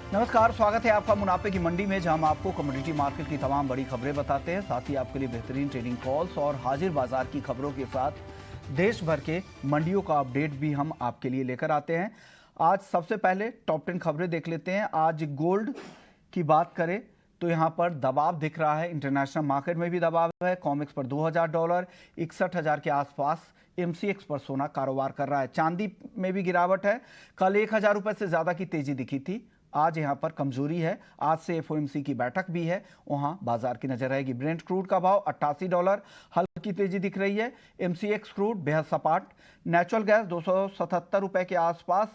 नमस्कार, स्वागत है आपका मुनाफे की मंडी में, जहां हम आपको कमोडिटी मार्केट की तमाम बड़ी खबरें बताते हैं। साथ ही आपके लिए बेहतरीन ट्रेडिंग कॉल्स और हाजिर बाजार की खबरों के साथ देश भर के मंडियों का अपडेट भी हम आपके लिए लेकर आते हैं। आज सबसे पहले टॉप 10 खबरें देख लेते हैं। आज गोल्ड की बात करें तो यहाँ पर दबाव दिख रहा है। इंटरनेशनल मार्केट में भी दबाव है। कॉमेक्स पर $2000, 61,000 के आसपास एमसीएक्स पर सोना कारोबार कर रहा है। चांदी में भी गिरावट है। कल 1000 रुपये से ज़्यादा की तेजी दिखी थी, आज यहां पर कमजोरी है। आज से एफओएमसी की बैठक भी है, वहां बाजार की नजर रहेगी। ब्रेंट क्रूड का भाव $88, हल्की तेजी दिख रही है। एमसीएक्स क्रूड बेहद सपाट। नेचुरल गैस 277 रुपए के आसपास,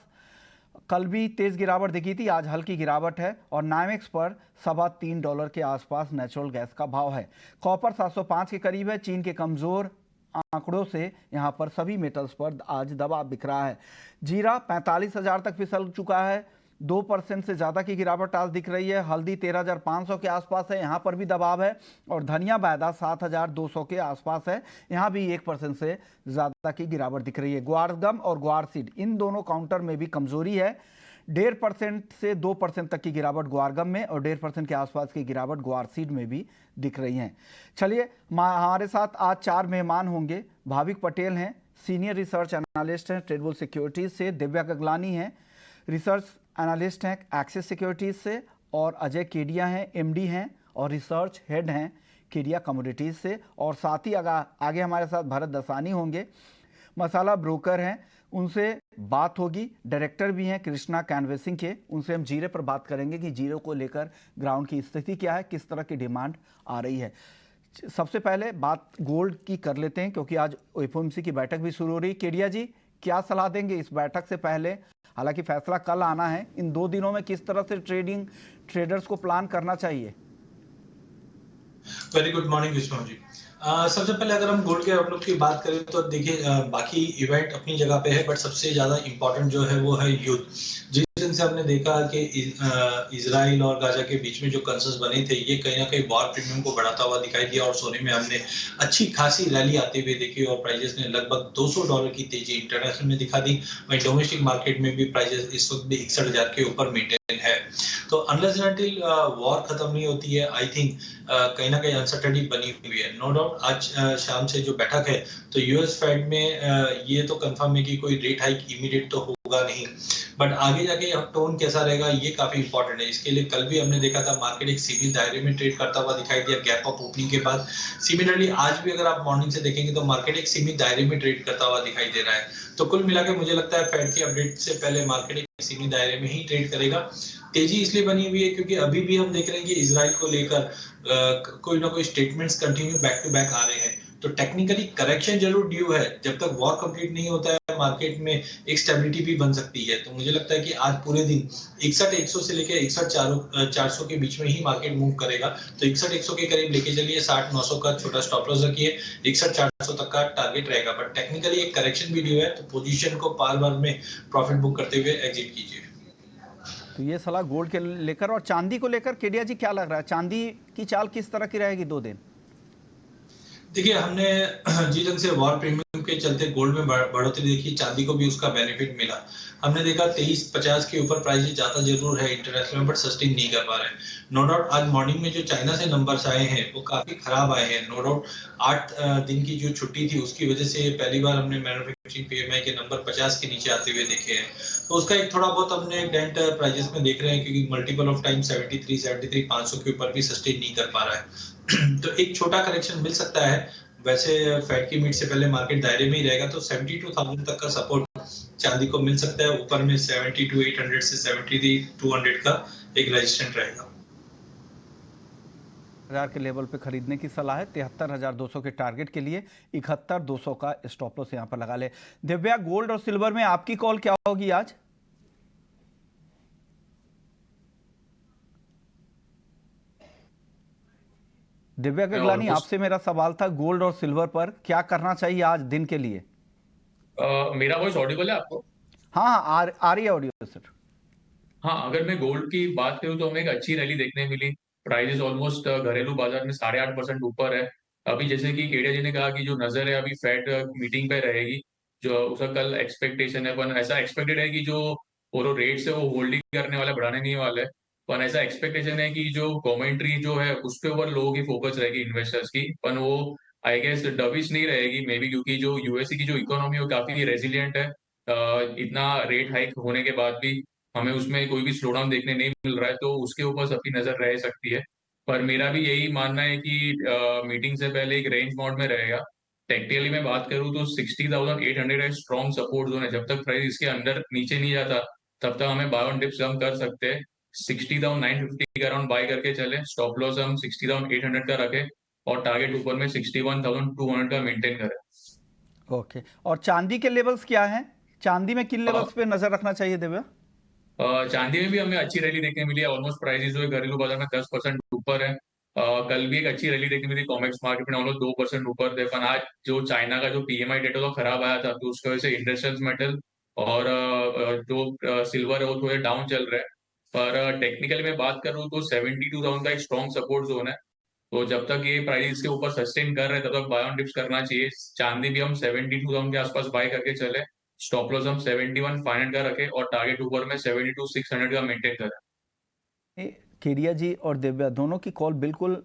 कल भी तेज गिरावट दिखी थी, आज हल्की गिरावट है। और नाइमेक्स पर $3.25 के आसपास नेचुरल गैस का भाव है। कॉपर 705 के करीब है। चीन के कमजोर आंकड़ों से यहां पर सभी मेटल्स पर आज दबाव दिख रहा है। जीरा 45,000 तक फिसल चुका है, 2% से ज़्यादा की गिरावट आज दिख रही है। हल्दी 13,500 के आसपास है, यहाँ पर भी दबाव है। और धनिया बैदा 7,200 के आसपास है, यहाँ भी 1% से ज़्यादा की गिरावट दिख रही है। ग्वारगम और ग्वारसीड इन दोनों काउंटर में भी कमजोरी है। 1.5% से 2% तक की गिरावट ग्वारगम में और 1.5% के आसपास की गिरावट ग्वारसीड में भी दिख रही हैं। चलिए, हमारे साथ आज 4 मेहमान होंगे। भाविक पटेल हैं, सीनियर रिसर्च एनालिस्ट हैं ट्रेडबुल सिक्योरिटीज से। दिव्या गगलानी हैं, रिसर्च एनालिस्ट हैं एक्सिस सिक्योरिटीज से। और अजय केडिया हैं, एमडी हैं और रिसर्च हेड हैं केडिया कमोडिटीज से। और साथ ही आगे हमारे साथ भरत दसानी होंगे, मसाला ब्रोकर हैं, उनसे बात होगी। डायरेक्टर भी हैं कृष्णा कैनवेसिंग के, उनसे हम जीरे पर बात करेंगे कि जीरे को लेकर ग्राउंड की स्थिति क्या है, किस तरह की डिमांड आ रही है। सबसे पहले बात गोल्ड की कर लेते हैं, क्योंकि आज एफओएमसी की बैठक भी शुरू हो रही है। केडिया जी, क्या सलाह देंगे इस बैठक से पहले? हालांकि फैसला कल आना है, इन 2 दिनों में किस तरह से ट्रेडर्स को प्लान करना चाहिए? Very good morning Vishnu ji. सबसे पहले अगर हम गोल्ड के आउटलुक की बात करें तो देखिए, बाकी इवेंट अपनी जगह पे है, बट सबसे ज्यादा इंपॉर्टेंट जो है वो है युद्ध। जिस दिन से हमने देखा कि इजराइल और गाजा के बीच में जो कंसर्न्स बने थे, ये कहीं ना कहीं वॉर प्रीमियम को बढ़ाता हुआ दिखाई दिया और सोने में हमने अच्छी खासी रैली आते हुए देखी और प्राइजेस ने लगभग $200 की तेजी इंटरनेशनल में दिखा दी। वहीं डोमेस्टिक मार्केट में भी प्राइजेस इस वक्त भी 61,000 के ऊपर मेंटेन है। तो अनलेस एंड अनटिल वॉर खत्म नहीं होती है, आई थिंक कहीं ना कहीं अनसर्टेनिटी बनी हुई है। नो डाउट आज शाम से जो बैठक है तो यूएस फेड में ये तो कंफर्म है कि कोई रेट हाइक इमीडिएट तो होगा नहीं, बट आगे जाके टोन कैसा रहेगा ये काफी इंपॉर्टेंट है। इसके लिए कल भी हमने देखा था मार्केट एक सीमित दायरे में ट्रेड करता हुआ दिखाई दिया गैप अप ओपनिंग के बाद। सिमिलरली आज भी अगर आप मॉर्निंग से देखेंगे तो मार्केट एक सीमित दायरे में ट्रेड करता हुआ दिखाई दे रहा है। तो कुल मिलाकर मुझे लगता है फेड की अपडेट से पहले मार्केट एक सीमित दायरे में ही ट्रेड करेगा। तेजी इसलिए बनी हुई है क्योंकि अभी भी हम देख रहे हैं कि इजराइल को लेकर कोई ना कोई statements continue back to back आ रहे हैं। तो टेक्निकली करेक्शन जरूर ड्यू है, जब तक वॉर कंप्लीट नहीं होता है मार्केट में एक स्टेबिलिटी भी बन सकती है। तो मुझे लगता है कि आज पूरे दिन 61,100 से लेकर 61,400 के बीच में ही मार्केट मूव करेगा। तो 61,100 के करीब लेके चलिए, 60,900 का छोटा स्टॉप लॉस रखिए, 61,400 तक का टारगेट रहेगा। बट टेक्निकली एक करेक्शन भी ड्यू है, तो पोजीशन को पार बार में प्रॉफिट बुक करते हुए एग्जिट कीजिए। तो ये सलाह गोल्ड के लेकर। और चांदी को लेकर केडिया जी क्या लग रहा है, चांदी की चाल किस तरह की रहेगी 2 दिन? देखिए, हमने जिस ढंग से वॉर प्रीमियम के चलते गोल्ड में बढ़ोतरी देखी, चांदी को भी उसका बेनिफिट मिला। हमने देखा 2350 के ऊपर प्राइस जाता जरूर है इंटरनेशनल में, बट सस्टेन नहीं कर पा रहे हैं। नो डाउट आज मॉर्निंग में जो चाइना से नंबर्स आए हैं वो काफी खराब आए हैं। नो डाउट 8 दिन की जो छुट्टी थी उसकी वजह से पहली बार हमने मैन्युफैक्चरिंग पीएमआई के नंबर 50 के नीचे आते हुए देखे हैं। तो उसका एक थोड़ा बहुत हमने डेंट प्राइजेस में देख रहे हैं, क्योंकि मल्टीपल ऑफ टाइम 73 500 के ऊपर भी सस्टेन नहीं कर पा रहा है। तो एक छोटा करेक्शन मिल सकता है। वैसे फेड की मीट से पहले मार्केट दायरे में ही रहेगा, तो 72,000 तक का सपोर्ट चांदी को मिल सकता है। ऊपर में 72,800 से 73,200 का एक रेजिस्टेंट रहेगा। हजार के लेवल पे खरीदने की सलाह है। 73,200 के टारगेट के लिए 71,200 का स्टॉप लॉस यहां पर लगा ले। दिव्या, गोल्ड और सिल्वर में आपकी कॉल क्या होगी आज? दिव्या गगलानी, आपसे मेरा सवाल था गोल्ड और सिल्वर पर क्या करना चाहिए आज दिन के लिए? मेरा वॉइस ऑडिबल है आपको? हाँ हाँ, आ रही है ऑडियो सर। हाँ, अगर मैं गोल्ड की बात करूं तो हमें एक अच्छी रैली देखने मिली। प्राइजेस ऑलमोस्ट घरेलू बाजार में 8.5% ऊपर है। अभी जैसे कि केडिया जी ने कहा कि जो नजर है अभी फेड मीटिंग पे रहेगी, जो उसका कल एक्सपेक्टेशन है, पर ऐसा एक्सपेक्टेड है कि जो रेट्स है वो होल्ड ही करने वाला, बढ़ाने नहीं वाला है। पर ऐसा एक्सपेक्टेशन है कि जो कमेंट्री जो है उसके ऊपर लोगों की फोकस रहेगी इन्वेस्टर्स की, पर वो आई गेस डविश नहीं रहेगी मे बी, क्योंकि जो यूएसए की जो इकोनॉमी है वो काफी रेजिलियंट है। इतना रेट हाइक होने के बाद भी हमें उसमें कोई भी स्लो डाउन देखने नहीं मिल रहा है, तो उसके ऊपर सबकी नजर रह सकती है। पर मेरा भी यही मानना है कि मीटिंग से पहले एक रेंज बाउंड में रहेगा। टेक्निकली मैं बात करूं तो 60,800 एक स्ट्रॉन्ग सपोर्ट जोन है। जब तक प्राइस इसके अंदर नीचे नहीं जाता तब तक हमें बाय ऑन डिप्स हम कर सकते हैं। 60,950 के अराउंड बाय करके चले, स्टॉप लॉस हम 60,800 का रखें और टारगेट ऊपर में 61,200 का मेंटेन करें। ओके, और चांदी के लेवल्स क्या हैं? चांदी में किन अ, लेवल्स पे नजर रखना चाहिए दिव्या? चांदी में भी हमें अच्छी रैली देखने मिली है। ऑलमोस्ट प्राइसेस जो है घरेलू बाजार में 10% ऊपर है। कल भी एक अच्छी रैली देखने मिली, कॉमेक्स मार्केट में ऑलमोस्ट 2% ऊपर थे। पर आज जो चाइना का जो पीएमआई डेटा तो खराब आया था, तो उसकी वजह से इंडस्ट्रियल मेटल और जो सिल्वर है वो थोड़े डाउन चल रहे हैं। पर टेक्निकली मैं बात करूँ तो 72,000 का एक स्ट्रॉन्ग सपोर्ट जोन है। तो जब तक ये प्राइस के ऊपर सस्टेन कर रहे हैं तब तक बाय ऑन डिप्स करना चाहिए। चांदी भी हम 72,000 के आसपास बाय करके चले, स्टॉप लॉस हम 71,500 का रखें और टारगेट ऊपर में 72,600 का मेंटेन करें। केडिया जी और दिव्या दोनों की कॉल बिल्कुल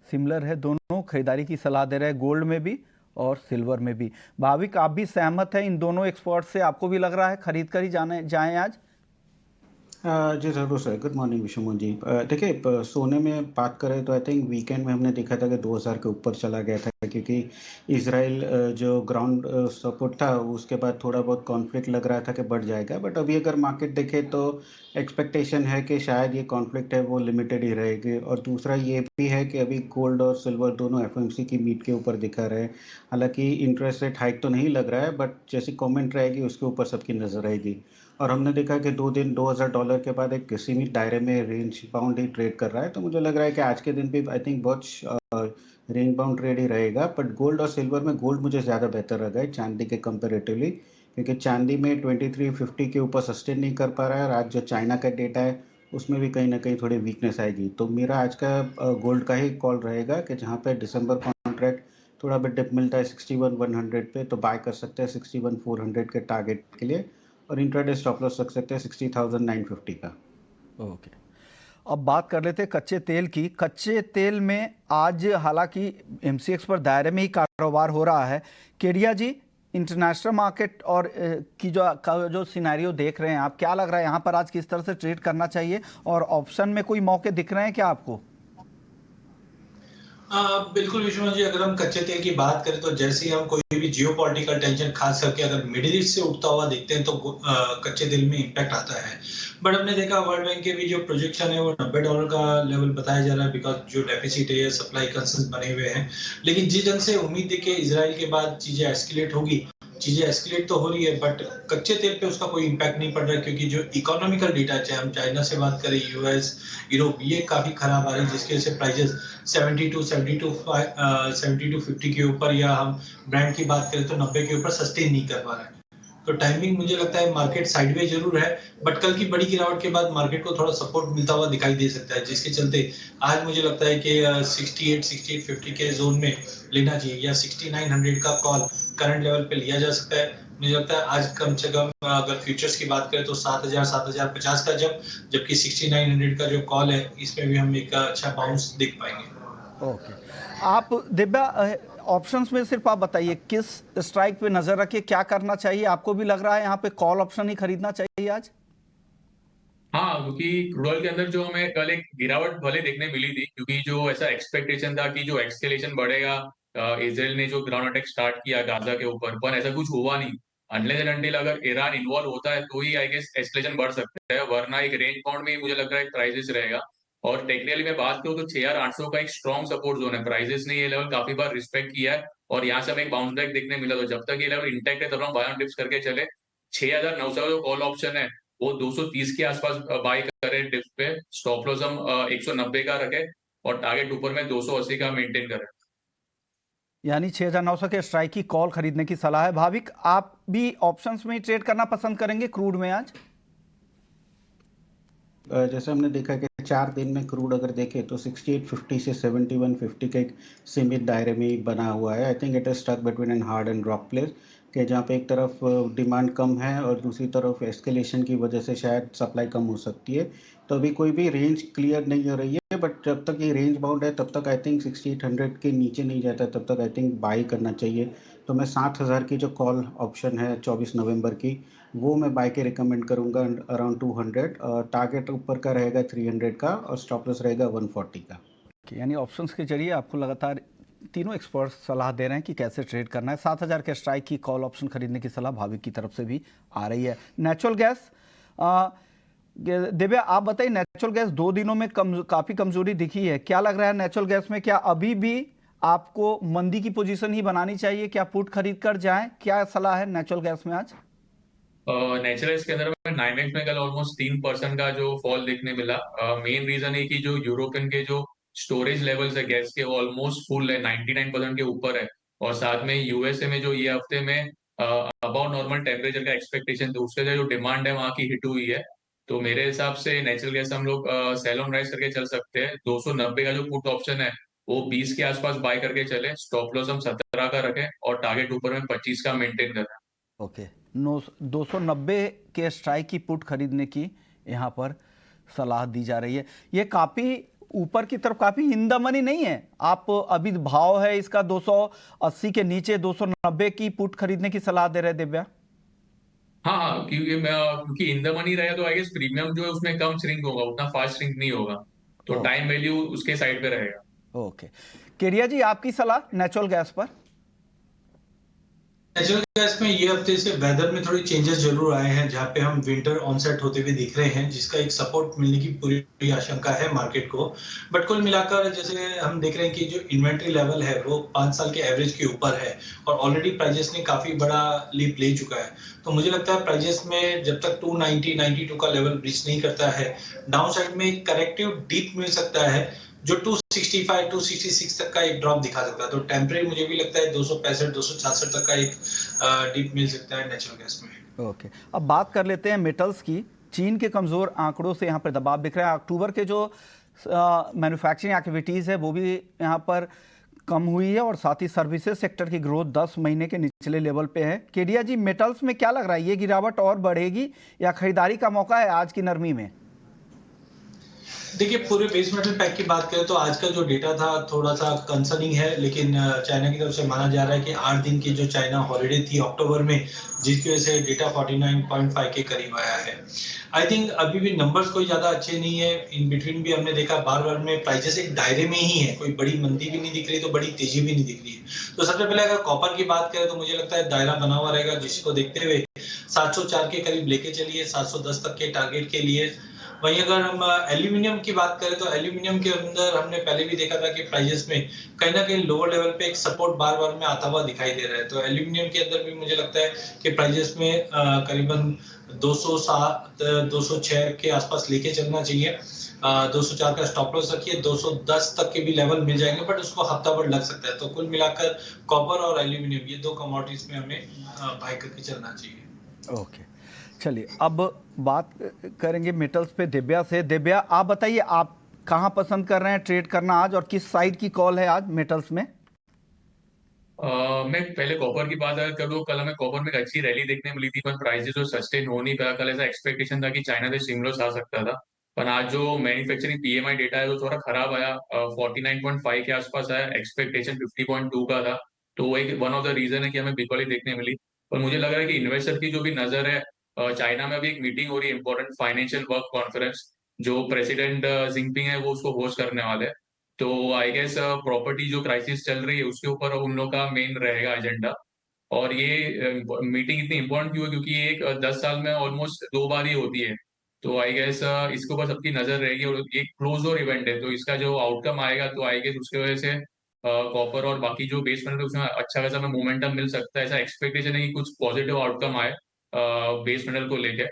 सिमिलर है, दोनों खरीदारी की सलाह दे रहे हैं, गोल्ड में भी और सिल्वर में भी। भाविक, आप भी सहमत हैं इन दोनों एक्सपर्ट से? आपको भी लग रहा है खरीद कर ही जाने जाएं आज? जी ज़रूर सर। गुड मॉर्निंग विशुमन जी। देखिए, सोने में बात करें तो आई थिंक वीकेंड में हमने देखा था कि 2000 के ऊपर चला गया था, क्योंकि इसराइल जो ग्राउंड सपोर्ट था उसके बाद थोड़ा बहुत कॉन्फ्लिक्ट लग रहा था कि बढ़ जाएगा। बट अभी अगर मार्केट देखे तो एक्सपेक्टेशन है कि शायद ये कॉन्फ्लिक्ट है वो लिमिटेड ही रहेगी। और दूसरा ये भी है कि अभी गोल्ड और सिल्वर दोनों एफओएमसी की मीट के ऊपर दिखा रहे हैं। हालांकि इंटरेस्ट रेट हाइक तो नहीं लग रहा है, बट जैसी कमेंट रहेगी उसके ऊपर सबकी नज़र रहेगी। और हमने देखा कि 2 दिन $2000 के बाद एक सीमित दायरे में रेंज बाउंड ही ट्रेड कर रहा है। तो मुझे लग रहा है कि आज के दिन भी आई थिंक बहुत रेंज बाउंड ट्रेड ही रहेगा। बट गोल्ड और सिल्वर में गोल्ड मुझे ज़्यादा बेहतर लगा है चांदी के कंपेरेटिवली, क्योंकि चांदी में 2350 के ऊपर सस्टेन नहीं कर पा रहा है। और आज जो चाइना का डेटा है उसमें भी कहीं ना कहीं थोड़ी वीकनेस आएगी। तो मेरा आज का गोल्ड का ही कॉल रहेगा कि जहाँ पे दिसंबर कॉन्ट्रैक्ट थोड़ा बहुत डिप मिलता है 61,100 पे, तो बाय कर सकते हैं 61,400 के टारगेट के लिए। और इंट्राडे स्टॉप लॉस रख सकते हैं 60,950 का। ओके, अब बात कर लेते हैं कच्चे तेल की। कच्चे तेल में आज हालांकि एमसीएक्स पर दायरे में ही कारोबार हो रहा है। केडिया जी, इंटरनेशनल मार्केट और की जो सिनेरियो देख रहे हैं आप, क्या लग रहा है यहाँ पर आज किस तरह से ट्रेड करना चाहिए? और ऑप्शन में कोई मौके दिख रहे हैं क्या आपको? बिल्कुल विश्वनाथ जी, अगर हम कच्चे तेल की बात करें तो जैसे ही हम कोई भी जियोपॉलिटिकल टेंशन खास करके अगर मिडिल ईस्ट से उठता हुआ देखते हैं तो कच्चे तेल में इम्पैक्ट आता है। बट हमने देखा वर्ल्ड बैंक के भी जो प्रोजेक्शन है वो $90 का लेवल बताया जा रहा है, बिकॉज जो डेफिसिट है, सप्लाई कंसर्न बने हुए हैं। लेकिन जिस ढंग से उम्मीद थी कि इजराइल के बाद चीजें एस्केलेट होगी, चीजें एस्केलेट तो हो रही है, बट कच्चे तेल पे उसका कोई इम्पैक्ट नहीं पड़ रहा है, क्योंकि जो इकोनॉमिकल डेटा, चाहे हम चाइना से बात करें, यूएस, यूरोप, ये काफी खराब आ रही है, जिसकी वजह से प्राइसेस 72 50 के ऊपर, या हम ब्रांड की बात करें तो 90 के ऊपर सस्टेन नहीं कर पा रहा है। तो टाइमिंग मुझे लगता है मार्केट साइडवेज जरूर है, बट कल की बड़ी गिरावट के बाद मार्केट को थोड़ा सपोर्ट मिलता हुआ दिखाई दे सकता है, जिसके चलते आज मुझे लगता है कि 68-6850 के जोन में लेना चाहिए, या 6900 का कॉल करंट लेवल पे लिया जा सकता है। मुझे लगता है आज कम से कम अगर फ्यूचर्स की बात करें तो 7050 का जबकि 6900 का जो कॉल है इसमें भी हम एक अच्छा बाउंस देख पाएंगे। ओके, आप दिव्या ऑप्शंस में सिर्फ आप बताइए किस स्ट्राइक पे नजर रखिए, क्या करना चाहिए? आपको भी लग रहा है यहाँ पे कॉल ऑप्शन ही खरीदना चाहिए आज? हाँ, क्योंकि क्रूड ऑयल के अंदर जो हमें कल एक गिरावट भले देखने मिली थी, क्योंकि जो ऐसा एक्सपेक्टेशन था कि जो एक्सकेलेशन बढ़ेगा, इसराइल ने जो ग्राउंड अटैक स्टार्ट किया गाजा के ऊपर, पर ऐसा कुछ हुआ नहीं। अनलेस एंड अनटिल अगर ईरान इन्वॉल्व होता है तो ही आई गेस एस्केलेशन बढ़ सकता है, वरना एक रेंज बाउंड में ही मुझे लग रहा है प्राइसेस रहेगा। और टेक्निकली मैं बात करूँ तो 6,800 का एक स्ट्रॉन्ग सपोर्ट जोन है। प्राइसेस ने ये लेवल काफी बार रिस्पेक्ट किया है और यहाँ से हमें एक बाउंस बैक देखने मिला। तो जब तक ये लेवल इंटैक्ट है तब हम बाय ऑन डिप्स करके चले। 6,900 का जो कॉल ऑप्शन है वो 230 के आसपास बाय करें डिप्स पे, स्टॉप लॉस हम 190 का रखें और टारगेट ऊपर में 280 का मेंटेन करें। यानी 6900 के स्ट्राइक की कॉल खरीदने की सलाह है। भाविक, आप भी ऑप्शंस में ही ट्रेड करना पसंद करेंगे क्रूड में आज? जैसे हमने देखा कि 4 दिन में क्रूड अगर देखें तो 6850 से 7150 के एक सीमित दायरे में ही बना हुआ है। I think it is stuck between an hard and rock place, कि जहाँ पे एक तरफ डिमांड कम है और दूसरी तरफ एस्केलेशन की वजह से शायद सप्लाई कम हो सकती है। तो अभी कोई भी रेंज क्लियर नहीं हो रही है, बट जब तक ये रेंज बाउंड है तब तक आई थिंक 6800 के नीचे नहीं जाता, तब तक आई थिंक बाई करना चाहिए। तो मैं 7000 की जो कॉल ऑप्शन है 24 नवंबर की, वो मैं बाय के रिकमेंड करूंगा अराउंड 200। टारगेट ऊपर का रहेगा 300 का और स्टॉप लॉस रहेगा 140 का। यानी ऑप्शंस के जरिए आपको लगातार तीनों एक्सपर्ट्स सलाह दे रहे हैं कि कैसे ट्रेड करना है। 7000 के स्ट्राइक की कॉल ऑप्शन खरीदने की सलाह भाविक की तरफ से भी आ रही है। नेचुरल गैस, दिव्या आप बताइए, नेचुरल गैस 2 दिनों में काफी कमजोरी दिखी है, क्या लग रहा है नेचुरल गैस में? क्या अभी भी आपको मंदी की पोजीशन ही बनानी चाहिए? क्या पुट खरीद कर जाएं? क्या सलाह है नेचुरल गैस में आज? नेचुरल गैस के अंदर में नाइमेक्स में कल ऑलमोस्ट 3% का जो फॉल देखने मिला। मेन रीजन है कि जो यूरोपियन के जो स्टोरेज लेवल्स है गैस के, वो ऑलमोस्ट फुल है, 99% के ऊपर है। और साथ में यूएसए में जो ये हफ्ते में अबाउट नॉर्मल टेम्परेचर का एक्सपेक्टेशन था, उसके जो डिमांड है वहाँ की हिट हुई है। तो मेरे हिसाब से नेचुरल गैस हम लोग सेल ऑन राइज करके चल सकते हैं। 290 का जो पुट ऑप्शन है वो 20 के आसपास बाय करके चले, स्टॉप लॉस हम 17 का रखें और टारगेट ऊपर में 25 का मेंटेन करें। ओके, 290 के स्ट्राइक की पुट खरीदने की यहाँ पर सलाह दी जा रही है। ये काफ़ी ऊपर की तरफ, काफ़ी इन द मनी नहीं है। आप अभी भाव है इसका 280 के नीचे 290 की पुट खरीदने की सलाह दे रहे हैं दिव्या? हाँ हाँ, क्योंकि इन द मनी रहेगा तो आई गेस प्रीमियम जो है उसमें कम श्रिंक होगा, उतना फास्ट श्रिंक नहीं होगा। तो ओ, टाइम वैल्यू उसके साइड पे रहेगा। ओके, केडिया जी आपकी सलाह नेचुरल गैस पर? नेचुरल गैस में ये हफ्ते से वेदर में थोड़ी चेंजेस जरूर आए हैं, जहाँ पे हम विंटर ऑनसेट होते हुए दिख रहे हैं, जिसका एक सपोर्ट मिलने की पूरी आशंका है मार्केट को। बट कुल मिलाकर जैसे हम देख रहे हैं कि जो इन्वेंट्री लेवल है वो 5 साल के एवरेज के ऊपर है और ऑलरेडी प्राइजेस ने काफी बड़ा लीप ले चुका है। तो मुझे लगता है प्राइजेस में जब तक 290 92 का लेवल ब्रीच नहीं करता है, डाउन साइड में एक करेक्टिव डीप मिल सकता है जो 265 266 तक का एक ड्रॉप दिखा सकता है। तो टेम्परेरी मुझे भी लगता है 265 266 तक का एक डीप मिल सकता है नेचुरल गैस में। ओके, अब बात कर लेते हैं मेटल्स की। चीन के कमज़ोर आंकड़ों से यहाँ पर दबाव दिख रहा है। अक्टूबर के जो मैन्युफैक्चरिंग एक्टिविटीज़ है वो भी यहाँ पर कम हुई है और साथ ही सर्विसेज सेक्टर की ग्रोथ 10 महीने के निचले लेवल पे है। केडिया जी, मेटल्स में क्या लग रहा है, ये गिरावट और बढ़ेगी या खरीदारी का मौका है आज की नरमी में? देखिए, पूरे बेस मेटल पैक की बात करें तो आज का जो डेटा था थोड़ा सा कंसर्निंग है, लेकिन चाइना की तरफ से माना जा रहा है कि 8 दिन की जो चाइना हॉलिडे थी अक्टूबर में, जिसकी वजह से डेटा 49.5 के करीब आया है। आई थिंक अभी भी नंबर्स कोई ज्यादा अच्छे नहीं है। इन बिटवीन भी हमने देखा बार बार में प्राइसेस एक दायरे में ही है, कोई बड़ी मंदी भी नहीं दिख रही तो बड़ी तेजी भी नहीं दिख रही है। तो सबसे पहले अगर कॉपर की बात करें तो मुझे लगता है दायरा बना हुआ रहेगा, जिसको देखते हुए 704 के करीब लेके चलिए 710 तक के टारगेट के लिए। वहीं अगर हम एल्यूमिनियम की बात करें तो एल्यूमिनियम के अंदर हमने पहले भी देखा था कि प्राइजेस में कहीं ना कहीं लोअर लेवल पे एक सपोर्ट बार बार में आता हुआ दिखाई दे रहा है। तो एल्यूमिनियम के अंदर भी मुझे लगता है कि प्राइजेस में करीबन 207 206 के आसपास लेके चलना चाहिए। 204 का स्टॉप लॉस रखिए, 210 तक के भी लेवल मिल जाएंगे, बट उसको हफ्ता भर लग सकता है। तो कुल मिलाकर कॉपर और एल्यूमिनियम ये 2 कमोडिटीज में हमें बाय करके चलना चाहिए। ओके, चलिए अब बात करेंगे मेटल्स पे दिव्या से। दिव्या आप बताइए, आप कहाँ पसंद कर रहे हैं ट्रेड करना आज और किस साइड की कॉल है आज मेटल्स में? मैं पहले कॉपर की बात अगर करूँ, कल हमें कॉपर में एक अच्छी रैली देखने मिली थी, पर प्राइसेस जो सस्टेन हो नहीं पाया। कल ऐसा एक्सपेक्टेशन था कि चाइना से स्टिमुलस आ सकता था, पर आज जो मैन्युफैक्चरिंग पीएमआई डेटा है वो थोड़ा खराब आया। 49.5 के आसपास आया, एक्सपेक्टेशन 50.2 का था। तो वो एक वन ऑफ द रीजन है कि हमें बिकॉली देखने मिली। पर मुझे लग रहा है कि इन्वेस्टर की जो भी नजर है, चाइना में अभी एक मीटिंग हो रही है, इंपॉर्टेंट फाइनेंशियल वर्क कॉन्फ्रेंस, जो प्रेसिडेंट जिनपिंग है वो उसको होस्ट करने वाले हैं। तो आई गेस प्रॉपर्टी जो क्राइसिस चल रही है उसके ऊपर उन लोग का मेन रहेगा एजेंडा। और ये मीटिंग इतनी इंपॉर्टेंट क्यों है, क्योंकि ये एक 10 साल में ऑलमोस्ट 2 बार ही होती है। तो आई गेस इसके ऊपर सबकी नजर रहेगी और ये क्लोज डोर इवेंट है, तो इसका जो आउटकम आएगा तो आई गेस उसकी वजह से कॉपर और बाकी जो बेस मेटल उसमें अच्छा खासा में मोमेंटम मिल सकता है। ऐसा एक्सपेक्टेशन है कि कुछ पॉजिटिव आउटकम आए बेस मेटल को लेके।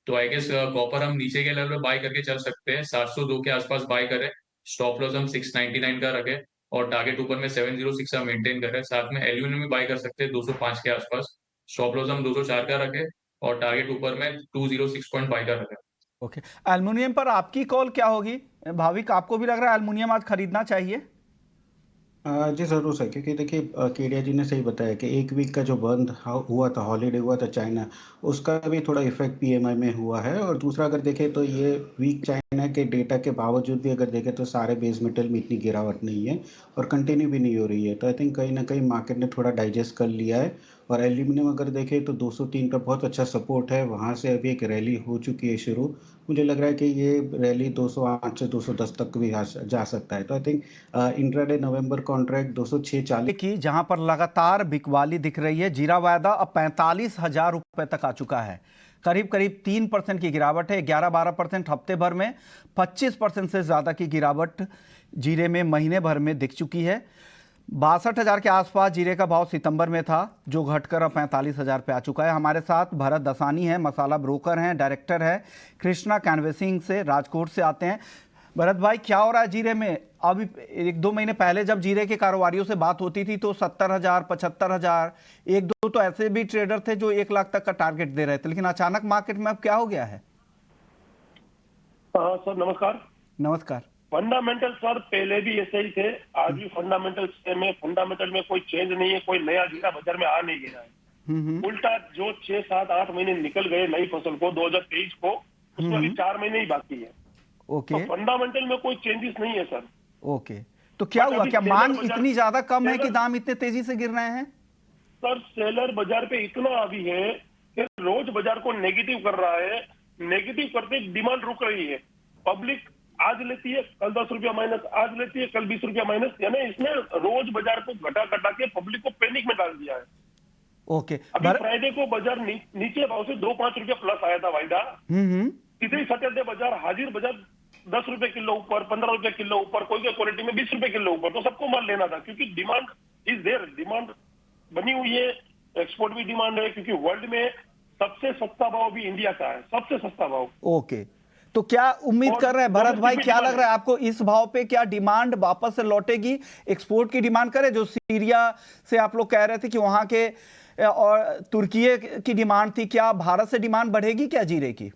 तो आई गेस कॉपर हम नीचे के लेवल पे बाय करके चल सकते हैं, 702 के आसपास बाय करें, स्टॉप लॉस हम 699 का रखें और टारगेट ऊपर में 706 का मेंटेन करें। साथ में एल्यूमिनियम भी बाय कर सकते हैं 205 के आसपास, स्टॉप लॉस हम 204 का रखें और टारगेट ऊपर में 206.5 का रखें। ओके, एल्युमिनियम पर आपकी कॉल क्या होगी? भाविक, आपको भी लग रहा है एल्युमिनियम आज खरीदना चाहिए? जी ज़रूर सर, क्योंकि देखिए केडिया जी ने सही बताया कि 1 वीक का जो बंद हुआ था, हॉलिडे हुआ था चाइना, उसका भी थोड़ा इफ़ेक्ट पीएमआई में हुआ है। और दूसरा अगर देखें तो ये वीक चाइना के डेटा के बावजूद भी अगर देखें तो सारे बेस मेटल में इतनी गिरावट नहीं है और कंटिन्यू भी नहीं हो रही है। तो आई थिंक कहीं न कहीं मार्केट ने थोड़ा डाइजेस्ट कर लिया है। और एल्यूमीनियम अगर देखें तो 203 का बहुत अच्छा सपोर्ट है, वहाँ से अभी एक रैली हो चुकी है शुरू। मुझे लग रहा है कि ये रैली 208 से 210 तक भी जा सकता है। तो I think intraday November contract 206.40 की जहां पर लगातार बिकवाली दिख रही है। जीरा वायदा अब 45,000 रुपए तक आ चुका है। करीब करीब 3% की गिरावट है। 11-12% हफ्ते भर में, 25% से ज्यादा की गिरावट जीरे में महीने भर में दिख चुकी है। 62,000 के आसपास जीरे का भाव सितंबर में था, जो घटकर अब 45,000 पे आ चुका है। हमारे साथ भरत दसानी है, मसाला ब्रोकर हैं, डायरेक्टर है कृष्णा कैनवेसिंग से, राजकोट से आते हैं। भरत भाई, क्या हो रहा है जीरे में? अभी 1-2 महीने पहले जब जीरे के कारोबारियों से बात होती थी तो 70,000, 75,000, 1-2 तो ऐसे भी ट्रेडर थे जो 1 लाख तक का टारगेट दे रहे थे, लेकिन अचानक मार्केट में अब क्या हो गया है? सर नमस्कार। नमस्कार। फंडामेंटल सर पहले भी ऐसे ही थे, आज भी फंडामेंटल में कोई चेंज नहीं है, कोई नया जीरा बाजार में आ नहीं गया है। उल्टा जो 6, 7, 8 महीने निकल गए नई फसल को 2023 को, उसमें अभी 4 महीने ही बाकी है। ओके। तो फंडामेंटल में कोई चेंजेस नहीं है सर। ओके, तो क्या हुआ? क्या मांग इतनी ज्यादा कम है कि दाम इतने तेजी से गिर रहे हैं? सर सेलर बाजार पे इतना अभी है कि रोज बाजार को नेगेटिव कर रहा है। नेगेटिव करते डिमांड रुक रही है। पब्लिक आज लेती है, कल 10 रुपया माइनस, आज लेती है, कल 20 रुपया माइनस, यानी इसने रोज बाजार को घटा के पब्लिक को पैनिक में डाल दिया है। ओके। अभी फ्राइडे को बाजार नीचे भाव से 2-5 रुपया प्लस आया था वायदा। इधर ही सैटरडे बाजार, हाजिर बाजार 10 रुपए किलो ऊपर, 15 रुपए किलो ऊपर, कोई क्वालिटी में 20 रुपए किलो ऊपर। तो सबको माल लेना था क्योंकि डिमांड इज देयर, डिमांड बनी हुई है, एक्सपोर्ट भी डिमांड है, क्योंकि वर्ल्ड में सबसे सस्ता भाव भी इंडिया का है, सबसे सस्ता भाव। ओके, तो क्या उम्मीद कर रहे हैं भरत भाई, क्या लग रहा है आपको इस भाव पे क्या डिमांड वापस से लौटेगी? एक्सपोर्ट की डिमांड करे, जो सीरिया से आप लोग कह रहे थे कि वहां के और तुर्की की डिमांड थी, क्या भारत से डिमांड बढ़ेगी क्या जीरे की?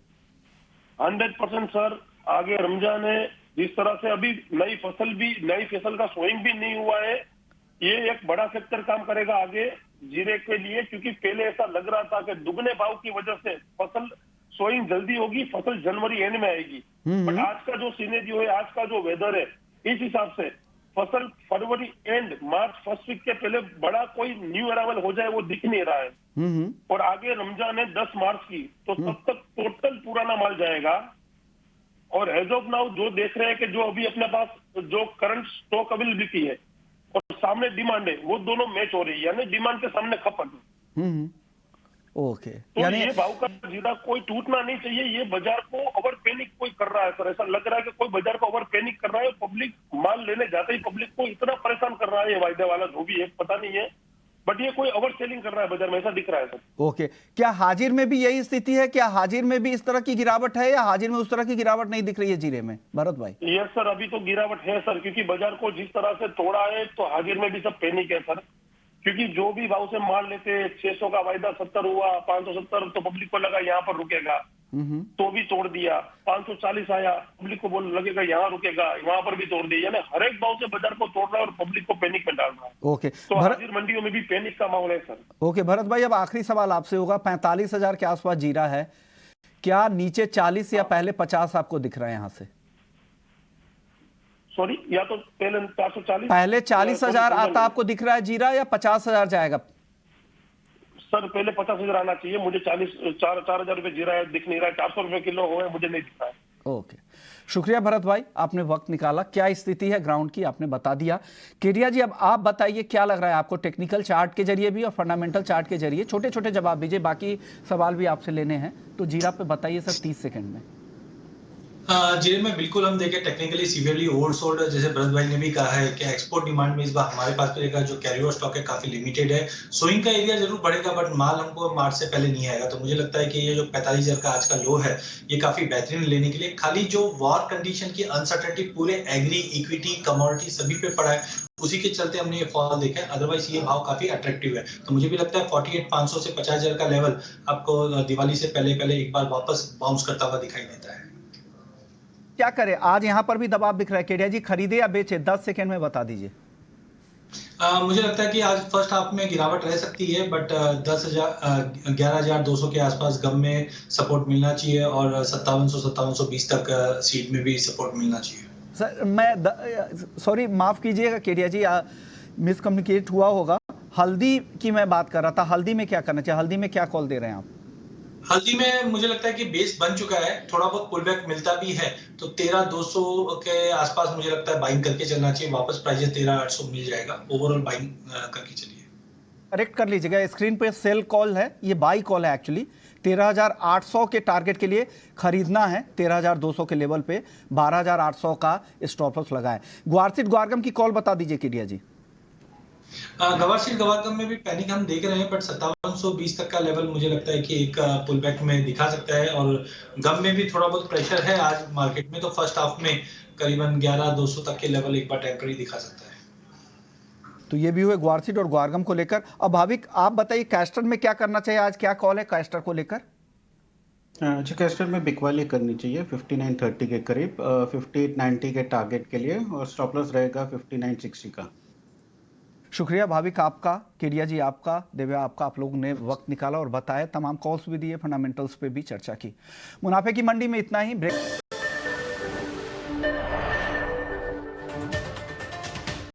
100% सर। आगे रमजान है, जिस तरह से अभी नई फसल का सोइंग भी नहीं हुआ है, ये एक बड़ा फैक्टर काम करेगा आगे जीरे के लिए। क्योंकि पहले ऐसा लग रहा था कि दुगने भाव की वजह से फसल सोइंग जल्दी होगी, फसल जनवरी एंड में आएगी। बट आज का जो सिनेरियो है, आज का जो वेदर है, इस हिसाब से फसल फरवरी एंड मार्च फर्स्ट वीक के पहले बड़ा कोई न्यू अराइवल हो जाए वो दिख नहीं रहा है। और आगे रमजान है 10 मार्च की, तो तब तक टोटल पुराना माल जाएगा। और एज ऑफ नाउ जो देख रहे हैं कि जो अभी अपने पास जो करंट स्टॉक अवेलेबिलिटी है और सामने डिमांड है, वो दोनों मैच हो रही है, यानी डिमांड के सामने खपत। ओके, तो यानी ये भाव का जीरा कोई टूटना नहीं चाहिए। ये बाजार को ओवर पैनिक कोई कर रहा है सर, ऐसा लग रहा है कि कोई बाजार को ओवर पैनिक कर रहा है। पब्लिक माल लेने जाते ही पब्लिक को इतना परेशान कर रहा है ये वायदे वाला, जो भी है पता नहीं है, बट ये कोई ओवर सेलिंग कर रहा है बाजार में, ऐसा दिख रहा है सर। ओके, क्या हाजिर में भी यही स्थिति है? क्या हाजिर में भी इस तरह की गिरावट है या हाजिर में उस तरह की गिरावट नहीं दिख रही है जीरे में, भरत भाई? यस सर, अभी तो गिरावट है सर, क्योंकि बाजार को जिस तरह से तोड़ा है तो हाजिर में भी सब पैनिक है सर। क्योंकि जो भी भाव से माल लेते, 600 का वायदा 70 हुआ, 570, तो पब्लिक को लगा यहाँ पर रुकेगा, तो भी तोड़ दिया। 540 आया, पब्लिक को बोल लगेगा यहाँ रुकेगा, वहां पर भी तोड़ दिया। यानी हर एक भाव से बाजार को तोड़ रहा है और पब्लिक को पैनिक में डाल रहा है। ओके, तो हाजिर मंडियों में भी पैनिक का माहौल है सर। ओके भरत भाई, अब आखिरी सवाल आपसे होगा। 45,000 के आसपास जीरा है, क्या नीचे 40 या पहले 50 आपको दिख रहा है यहाँ से? सॉरी, या तो पहले 440, पहले 40,000 आता आपको दिख रहा है जीरा, या 50,000 जाएगा? सर पहले 50,000 आना चाहिए। मुझे 4,000 रुपए जीरा है, दिख नहीं रहा है। 400 रुपए किलो हो मुझे नहीं दिख रहा है। ओके, शुक्रिया भरत भाई, आपने वक्त निकाला। क्या स्थिति है ग्राउंड की आपने बता दिया। केडिया जी, अब आप बताइए क्या लग रहा है आपको, टेक्निकल चार्ट के जरिए भी और फंडामेंटल चार्ट के जरिए? छोटे छोटे जवाब दीजिए, बाकी सवाल भी आपसे लेने हैं। तो जीरा पे बताइए सर 30 सेकंड में। जीरे में बिल्कुल हम देखें टेक्निकली सीवियरली ओवरसोल्ड, जैसे भरत भाई ने भी कहा है कि एक्सपोर्ट डिमांड में इस बार हमारे पास रहेगा, जो कैरी ओवर स्टॉक है काफी लिमिटेड है। सोइंग का एरिया जरूर बढ़ेगा, बट माल हमको मार्च से पहले नहीं आएगा। तो मुझे लगता है कि ये जो 45,000 का आज का लो है, ये काफी बेहतरीन लेने के लिए। खाली जो वॉर कंडीशन की अनसर्टेनिटी पूरे एग्री, इक्विटी, कमोडिटी सभी पे पड़ा है, उसी के चलते हमने ये फॉल देखा है। अदरवाइज ये भाव काफी अट्रैक्टिव है। तो मुझे भी लगता है 48,500 से 50,000 का लेवल आपको दिवाली से पहले एक बार वापस बाउंस करता हुआ दिखाई देता है। क्या करें? आज यहां पर भी दबाव दिख रहा है। केडिया जी, खरीदे या बेचे? 10 सेकंड में बता दीजिए। मुझे लगता है कि आज फर्स्ट हाफ में गिरावट रह सकती है, बट 11,200 के आसपास गम में सपोर्ट मिलना चाहिए और 5720 तक सीट में भी सपोर्ट मिलना चाहिए। सर मैं सॉरी माफ कीजिएगा केडिया जी, मिसकम्युनिकेट हुआ होगा। हल्दी की मैं बात कर रहा था, हल्दी में क्या करना चाहिए, हल्दी में क्या कॉल दे रहे हैं आप? हल्दी में मुझे लगता है कि बेस बन चुका है, थोड़ा बहुत पुल बैक मिलता भी है तो 13,200 के आसपास मुझे लगता है बाइंग करके चलना चाहिए। वापस प्राइस 13,800 मिल जाएगा। ओवरऑल बाइंग करके चलिए। करेक्ट कर लीजिएगा, स्क्रीन पे सेल कॉल है, ये बाई कॉल है एक्चुअली। 13,800 के टारगेट के लिए खरीदना है, 13,200 के लेवल पे 12,800 का स्टॉप लॉस लगा है। ग्वारसिट ग्वारगम की कॉल बता दीजिए केडिया जी। गवारशील गवारगम में भी पैनिक हम देख रहे हैं, बट 5720 तक का लेवल मुझे लगता है कि एक पुल बैक में दिखा सकता है और गम में भी थोड़ा बहुत प्रेशर है आज मार्केट में, तो फर्स्ट हाफ में करीबन 11,200 तक के लेवल एक बार टेम्पररी दिखा सकता है। तो ये भी हुए ग्वारसिट और ग्वारगम को लेकर। अब भाविक आप बताइए कैस्टर में क्या करना चाहिए, आज क्या कॉल है कैस्टर को लेकर? जी कैस्टर में बिकवाली करनी चाहिए 5930 के करीब, 5890 के टारगेट के लिए, और स्टॉप लॉस रहेगा 5960 का। शुक्रिया भाविक आपका, केडिया जी आपका, दिव्या आपका, आप लोगों ने वक्त निकाला और बताया, तमाम कॉल्स भी दिए, फंडामेंटल्स पे भी चर्चा की। मुनाफे की मंडी में इतना ही। ब्रेक।